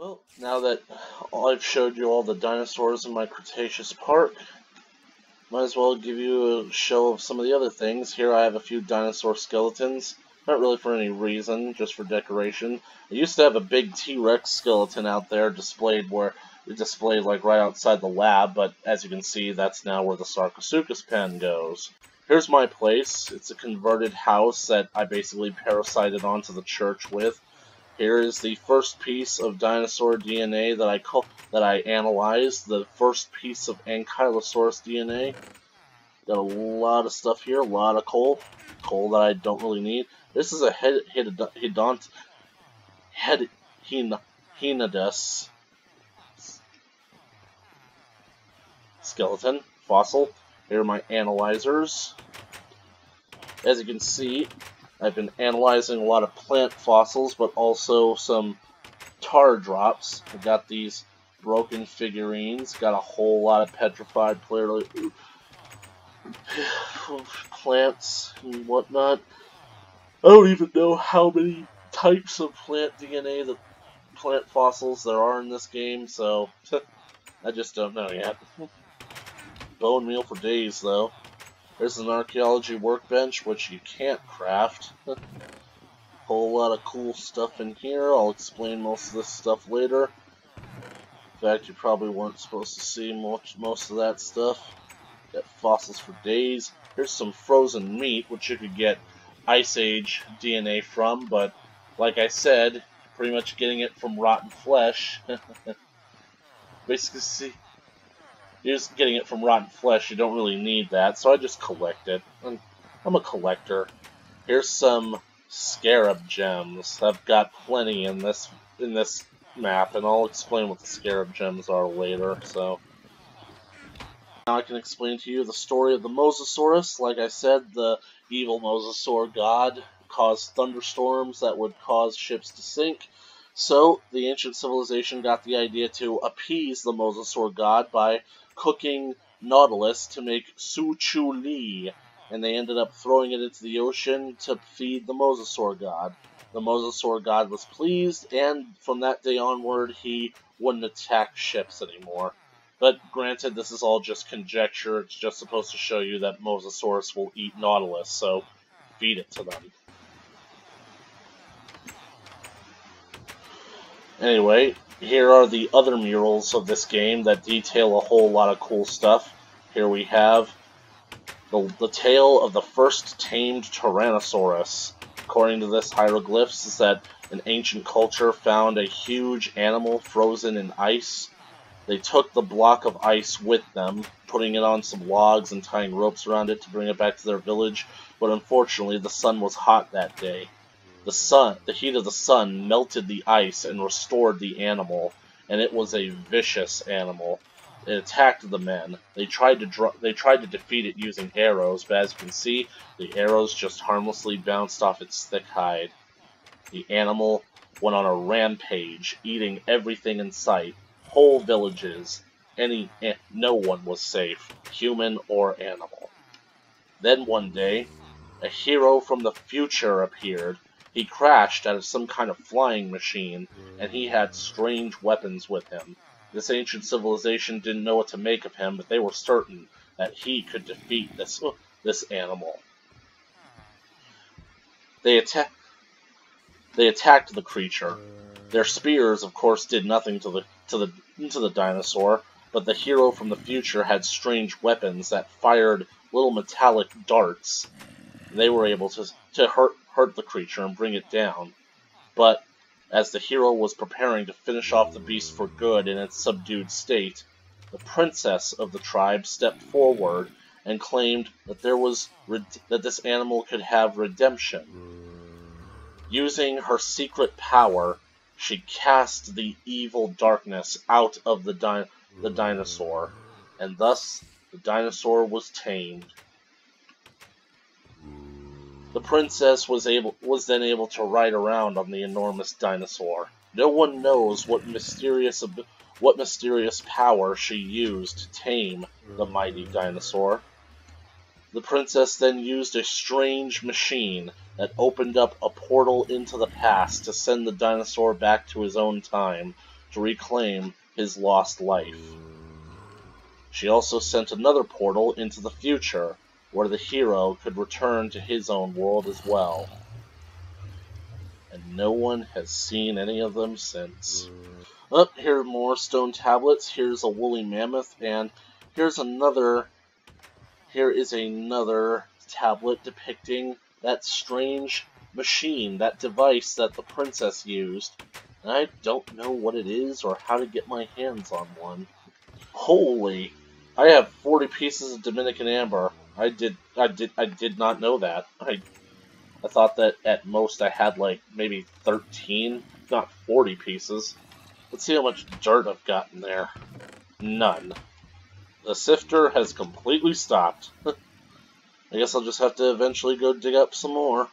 Well, now that I've showed you all the dinosaurs in my Cretaceous Park, might as well give you a show of some of the other things. Here I have a few dinosaur skeletons, not really for any reason, just for decoration. I used to have a big T-Rex skeleton out there displayed like right outside the lab, but as you can see, that's now where the Sarcosuchus pen goes. Here's my place. It's a converted house that I basically parasited onto the church with. Here is the first piece of dinosaur DNA that I analyzed. The first piece of Ankylosaurus DNA. Got a lot of stuff here, a lot of coal that I don't really need. This is a Hinodus skeleton fossil. Here are my analyzers. As you can see, I've been analyzing a lot of plant fossils, but also some tar drops. I got these broken figurines, got a whole lot of petrified plants and whatnot. I don't even know how many types of plant DNA, plant fossils there are in this game, so I just don't know yet. Bone meal for days, though. There's an archaeology workbench, which you can't craft. Whole lot of cool stuff in here. I'll explain most of this stuff later. In fact, you probably weren't supposed to see most of that stuff. Got fossils for days. Here's some frozen meat, which you could get Ice Age DNA from, but like I said, pretty much getting it from rotten flesh. Basically, see, you're just getting it from rotten flesh. You don't really need that, so I just collect it. I'm a collector. Here's some scarab gems. I've got plenty in this map, and I'll explain what the scarab gems are later. So now I can explain to you the story of the Mosasaurus. Like I said, the evil Mosasaur god caused thunderstorms that would cause ships to sink. So the ancient civilization got the idea to appease the Mosasaur god by cooking Nautilus to make Su Chu Li, and they ended up throwing it into the ocean to feed the Mosasaur god. The Mosasaur god was pleased, and from that day onward, he wouldn't attack ships anymore. But granted, this is all just conjecture. It's just supposed to show you that Mosasaurus will eat Nautilus, so feed it to them. Anyway, here are the other murals of this game that detail a whole lot of cool stuff. Here we have the tale of the first tamed Tyrannosaurus. According to this hieroglyphs, is that an ancient culture found a huge animal frozen in ice. They took the block of ice with them, putting it on some logs and tying ropes around it to bring it back to their village, but unfortunately the sun was hot that day. The heat of the sun melted the ice and restored the animal, and it was a vicious animal. It attacked the men. They tried to defeat it using arrows, but as you can see, the arrows just harmlessly bounced off its thick hide. The animal went on a rampage, eating everything in sight, whole villages. No one was safe, human or animal. Then one day, a hero from the future appeared. He crashed out of some kind of flying machine, and he had strange weapons with him. This ancient civilization didn't know what to make of him, but they were certain that he could defeat this animal. They attacked the creature. Their spears, of course, did nothing to the dinosaur, but the hero from the future had strange weapons that fired little metallic darts. They were able to hurt the creature and bring it down. But as the hero was preparing to finish off the beast for good in its subdued state, the princess of the tribe stepped forward and claimed that this animal could have redemption. Using her secret power, she cast the evil darkness out of the dinosaur, and thus the dinosaur was tamed. The princess was then able to ride around on the enormous dinosaur. No one knows what mysterious power she used to tame the mighty dinosaur. The princess then used a strange machine that opened up a portal into the past to send the dinosaur back to his own time, to reclaim his lost life. She also sent another portal into the future, where the hero could return to his own world as well. And no one has seen any of them since. Oh, here are more stone tablets. Here's a woolly mammoth, and here is another tablet depicting that strange machine, that device that the princess used. And I don't know what it is or how to get my hands on one. Holy! I have 40 pieces of Dominican amber. I did not know that. I thought that at most I had like maybe 13, not 40 pieces. Let's see how much dirt I've got in there. None. The sifter has completely stopped. I guess I'll just have to eventually go dig up some more.